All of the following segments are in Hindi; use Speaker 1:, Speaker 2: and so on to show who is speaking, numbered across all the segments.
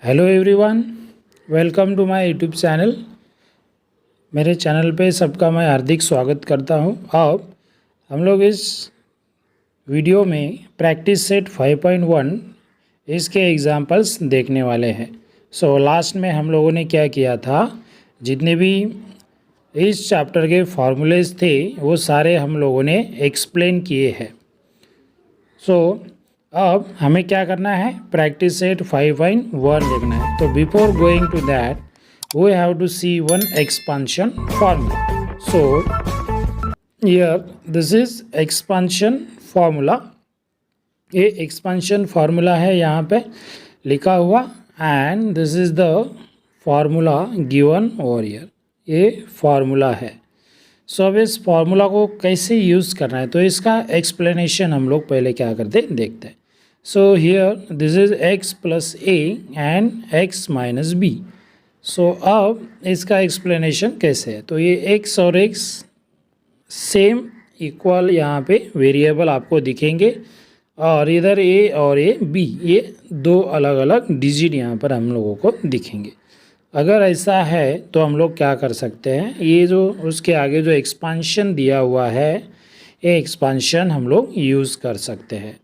Speaker 1: Hello everyone, welcome to my YouTube channel. मेरे चैनल पे सबका मैं हार्दिक स्वागत करता हूं। अब हम लोग इस वीडियो में प्रैक्टिस सेट 5.1 इसके एग्जांपल्स देखने वाले हैं। लास्ट में हम लोगों ने क्या किया था, जितने भी इस चैप्टर के फार्मूलेज थे वो सारे हम लोगों ने एक्सप्लेन किए हैं। अब हमें क्या करना है, प्रैक्टिस सेट 5.1 देखना है। तो before going to that we have to see one expansion formula. Here this is expansion formula. ये एक्सपांशन फार्मूला है यहाँ पे लिखा हुआ, and this is the formula given over here. ये फार्मूला है। अब इस फार्मूला को कैसे यूज़ करना है, तो इसका एक्सप्लेनेशन हम लोग पहले क्या करते हैं देखते हैं। Here this is x plus A and x minus B. अब इसका एक्सप्लेनेशन कैसे है, तो ये x और x सेम इक्वल यहाँ पे वेरिएबल आपको दिखेंगे, और इधर a और a b ये दो अलग अलग डिजिट यहाँ पर हम लोगों को दिखेंगे। अगर ऐसा है तो हम लोग क्या कर सकते हैं, ये जो उसके आगे जो एक्सपांशन दिया हुआ है ये एक्सपांशन हम लोग यूज़ कर सकते हैं।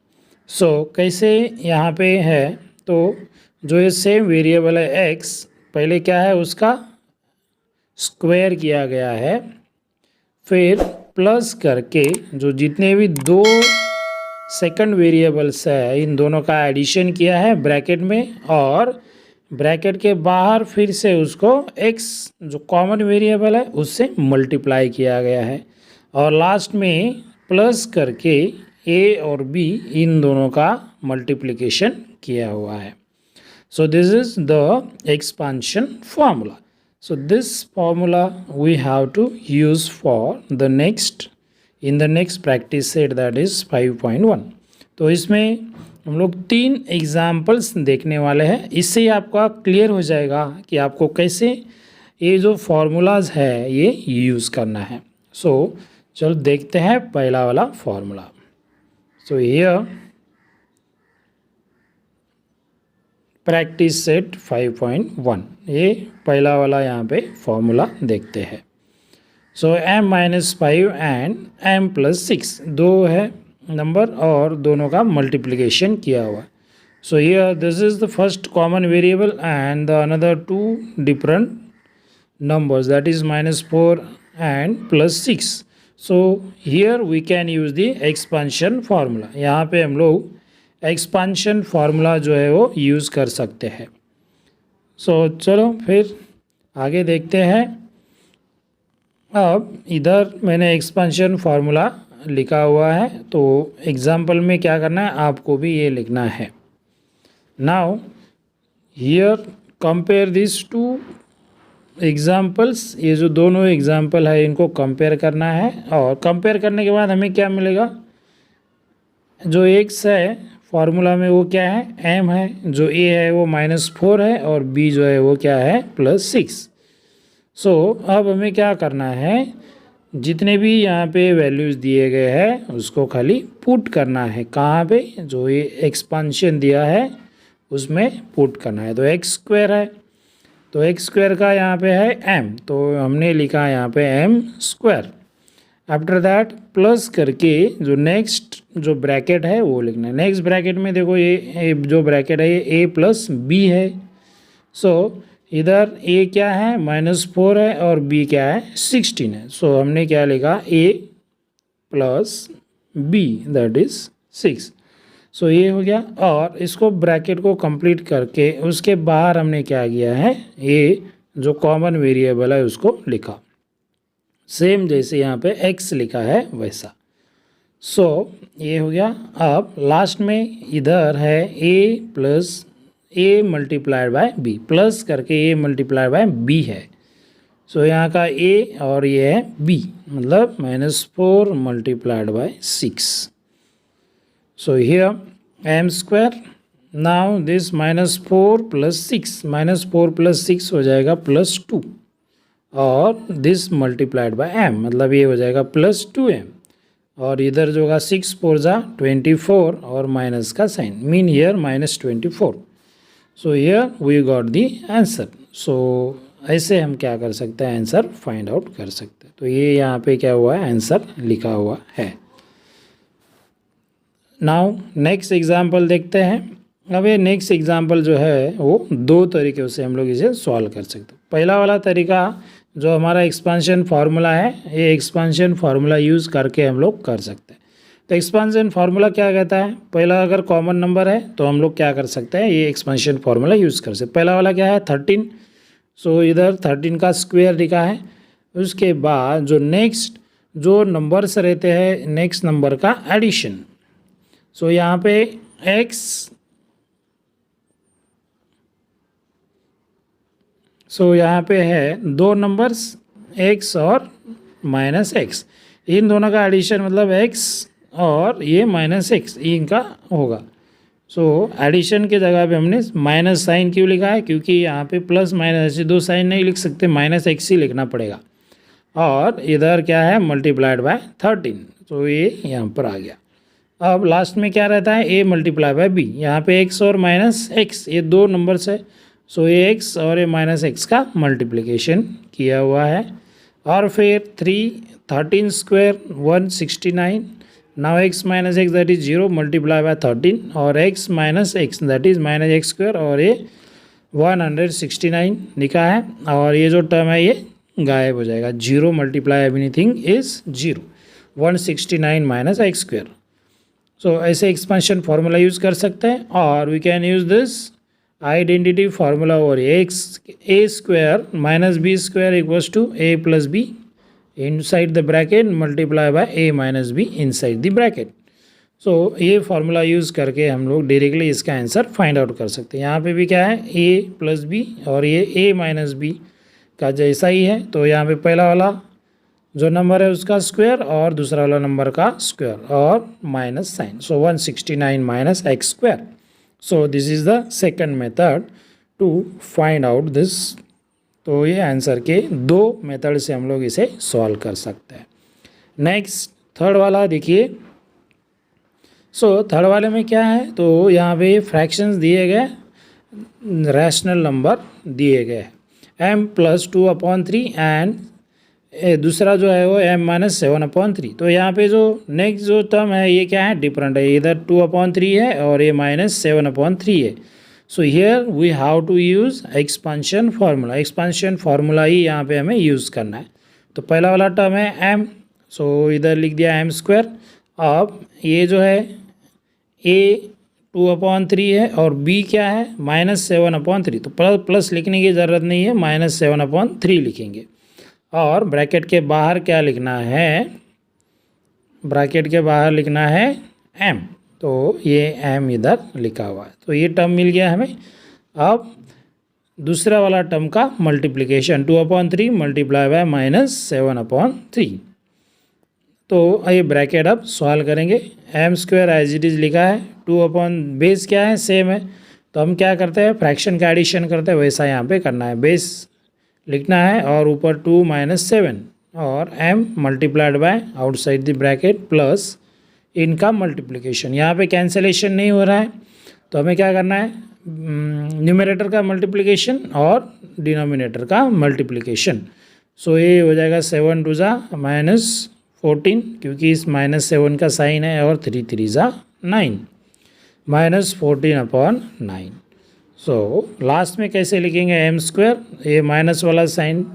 Speaker 1: कैसे यहाँ पे है, तो जो ये सेम वेरिएबल है x, पहले क्या है उसका स्क्वायर किया गया है, फिर प्लस करके जो जितने भी दो सेकंड वेरिएबल्स है इन दोनों का एडिशन किया है ब्रैकेट में, और ब्रैकेट के बाहर फिर से उसको x जो कॉमन वेरिएबल है उससे मल्टीप्लाई किया गया है, और लास्ट में प्लस करके a और b इन दोनों का मल्टीप्लिकेशन किया हुआ है। This is the expansion formula. This formula we have to use for the next in the next practice set, that is 5.1। तो इसमें हम लोग 3 एग्जाम्पल्स देखने वाले हैं। इससे ही आपका क्लियर हो जाएगा कि आपको कैसे ये जो फार्मूलाज है ये यूज़ करना है। चलो देखते हैं पहला वाला फार्मूला। हियर प्रैक्टिस सेट 5.1, ये पहला वाला यहाँ पे फार्मूला देखते हैं। m minus 5 and m plus 6 दो है नंबर, और दोनों का मल्टीप्लिकेशन किया हुआ। Here this is the first common variable and the another two different numbers, that is -4 and +6. Here we can use the expansion formula. यहाँ पे हम लोग एक्सपांशन फार्मूला जो है वो यूज़ कर सकते हैं। चलो फिर आगे देखते हैं। अब इधर मैंने एक्सपांशन फार्मूला लिखा हुआ है, तो एग्जाम्पल में क्या करना है आपको भी ये लिखना है। Now here compare this two examples, ये जो दोनों एग्जाम्पल है इनको कंपेयर करना है, और कंपेयर करने के बाद हमें क्या मिलेगा, जो x है फार्मूला में वो क्या है m है, जो a है वो -4 है, और b जो है वो क्या है +6। अब हमें क्या करना है, जितने भी यहाँ पे वैल्यूज़ दिए गए हैं उसको खाली पुट करना है, कहाँ पे, जो ये एक्सपांशन दिया है उसमें पुट करना है। तो x स्क्वायर है, तो x स्क्वायर का यहाँ पे है m, तो हमने लिखा यहाँ पे m square. After that plus करके जो नेक्स्ट जो ब्रैकेट है वो लिखना है। नेक्स्ट ब्रैकेट में देखो ये जो ब्रैकेट है ये a प्लस बी है। इधर a क्या है -4 है, और b क्या है 16 है। हमने क्या लिखा a plus b that is 6। ये हो गया, और इसको ब्रैकेट को कंप्लीट करके उसके बाहर हमने क्या किया है, ये जो कॉमन वेरिएबल है उसको लिखा, सेम जैसे यहाँ पे x लिखा है वैसा। ये हो गया। अब लास्ट में इधर है a plus a multiplied by b, plus करके a मल्टीप्लाइड बाय b है। यहाँ का a और ये है b, मतलब -4 multiplied by 6। here m square, now this -4 plus 6, -4 plus 6 हो जाएगा +2, और this multiplied by m, मतलब ये हो जाएगा +2m, और इधर जो होगा 6 4 जा 24, और माइनस का sign, mean here -24। So here we got the answer. So ऐसे हम क्या कर सकते हैं, आंसर फाइंड आउट कर सकते हैं। तो ये यहाँ पे क्या हुआ है, आंसर लिखा हुआ है। नाउ नेक्स्ट एग्जाम्पल देखते हैं। अब ये नेक्स्ट एग्जाम्पल जो है वो दो तरीक़ों से हम लोग इसे सॉल्व कर सकते हैं। पहला वाला तरीका जो हमारा एक्सपांशन फार्मूला है, ये एक्सपांशन फार्मूला यूज़ करके हम लोग कर सकते हैं। तो एक्सपांशन फार्मूला क्या कहता है, पहला अगर कॉमन नंबर है तो हम लोग क्या कर सकते हैं, ये एक्सपांशन फार्मूला यूज़ कर सकते हैं। पहला वाला क्या है 13, सो इधर 13 का स्क्वायर लिखा है। उसके बाद जो नेक्स्ट जो नंबर्स रहते हैं नेक्स्ट नंबर का एडिशन। सो यहाँ पे x, सो यहाँ पे है दो नंबर्स x और -x, इन दोनों का एडिशन मतलब x और ये -x इनका होगा। सो एडिशन के जगह पे हमने माइनस साइन क्यों लिखा है, क्योंकि यहाँ पे प्लस माइनस ऐसे दो साइन नहीं लिख सकते, -x ही लिखना पड़ेगा। और इधर क्या है मल्टीप्लाइड बाय 13, तो ये यहाँ पर आ गया। अब लास्ट में क्या रहता है, a मल्टीप्लाई बाय b, यहाँ पे x और -x ये दो नंबर्स है। सो ये x और ये -x का मल्टीप्लिकेशन किया हुआ है। और फिर 13 square 169, now x minus x that is 0 multiply by 13 और x minus x that is -x square और ये 169 लिखा है। और ये जो टर्म है ये गायब हो जाएगा, 0 multiply everything is 0, 169 minus x square. So ऐसे एक्सपेंशन फार्मूला यूज़ कर सकते हैं। और we can use this identity formula और x a square minus b square equals to a plus b inside the bracket multiply by a minus b inside the bracket. So ये फार्मूला यूज़ करके हम लोग डायरेक्टली इसका आंसर फाइंड आउट कर सकते हैं। यहाँ पे भी क्या है ए प्लस बी और ये ए माइनस बी का जैसा ही है। तो यहाँ पे पहला वाला जो नंबर है उसका स्क्वायर और दूसरा वाला नंबर का स्क्वायर और minus sign, so 169 minus x square. So this is the second method to find out this. तो ये आंसर के दो मेथड से हम लोग इसे सॉल्व कर सकते हैं। नेक्स्ट थर्ड वाला देखिए। सो थर्ड वाले में क्या है, तो यहाँ पे फ्रैक्शंस दिए गए, रैशनल नंबर दिए गए m + 2/3 एंड दूसरा जो है वो m - 7/3। तो यहाँ पे जो नेक्स्ट जो टर्म है ये क्या है डिफरेंट है, इधर 2/3 है और ये -7/3 है। So here we have to use expansion formula, expansion formula ही यहाँ पे हमें यूज़ करना है। तो पहला वाला टर्म है m, सो इधर लिख दिया m स्क्वायर। अब ये जो है a 2/3 है और b क्या है -7/3, तो प्लस लिखने की ज़रूरत नहीं है, -7/3 लिखेंगे। और ब्रैकेट के बाहर क्या लिखना है, ब्रैकेट के बाहर लिखना है m, तो ये m इधर लिखा हुआ है। तो ये टर्म मिल गया हमें। अब दूसरा वाला टर्म का मल्टीप्लिकेशन 2/3 मल्टीप्लाई बाय -7/3। तो ये ब्रैकेट अब सॉल्व करेंगे। m square as it is लिखा है, 2 बेस क्या है सेम है, तो हम क्या करते हैं फ्रैक्शन का एडिशन करते हैं, वैसा यहाँ पे करना है, बेस लिखना है और ऊपर 2 - 7 और m multiplied by outside the bracket plus इनका मल्टीप्लिकेशन। यहाँ पे कैंसलेशन नहीं हो रहा है तो हमें क्या करना है, न्यूमरेटर का मल्टीप्लिकेशन और डिनोमिनेटर का मल्टीप्लिकेशन। सो ये हो जाएगा 7 2 -14 क्योंकि इस -7 का साइन है और 3 3 9 -14/9। सो लास्ट में कैसे लिखेंगे m स्क्वायर, ये माइनस वाला साइन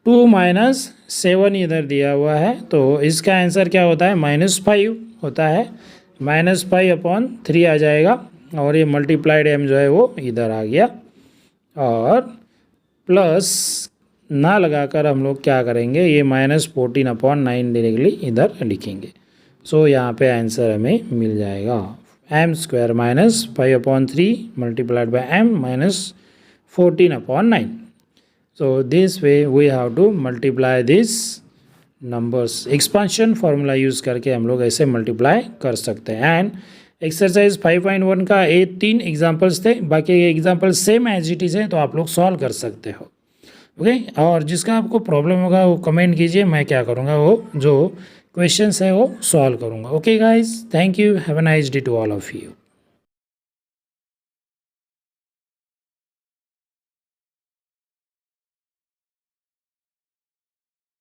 Speaker 1: 2 - 7 इधर दिया हुआ है, तो इसका आंसर क्या होता है -5 होता है, -5/3 आ जाएगा। और ये मल्टीप्लाइड m जो है वो इधर आ गया और प्लस ना लगाकर हम लोग क्या करेंगे, ये -14/9 डायरेक्टली इधर लिखेंगे। सो यहाँ पे आंसर हमें मिल जाएगा m square -5/3 multiplied by m -14/9। So this way we have to multiply these numbers। Expansion formula use करके हम लोग ऐसे मल्टीप्लाई कर सकते हैं। एंड एक्सरसाइज 5.1 का ये 3 एग्जांपल्स थे, बाकी example same as it is है, तो आप लोग सॉल्व कर सकते हो। ओके और जिसका आपको प्रॉब्लम होगा वो कमेंट कीजिए, मैं क्या करूँगा वो जो क्वेश्चंस है वो सॉल्व करूँगा। Okay guys, thank you, have a nice day to all of you.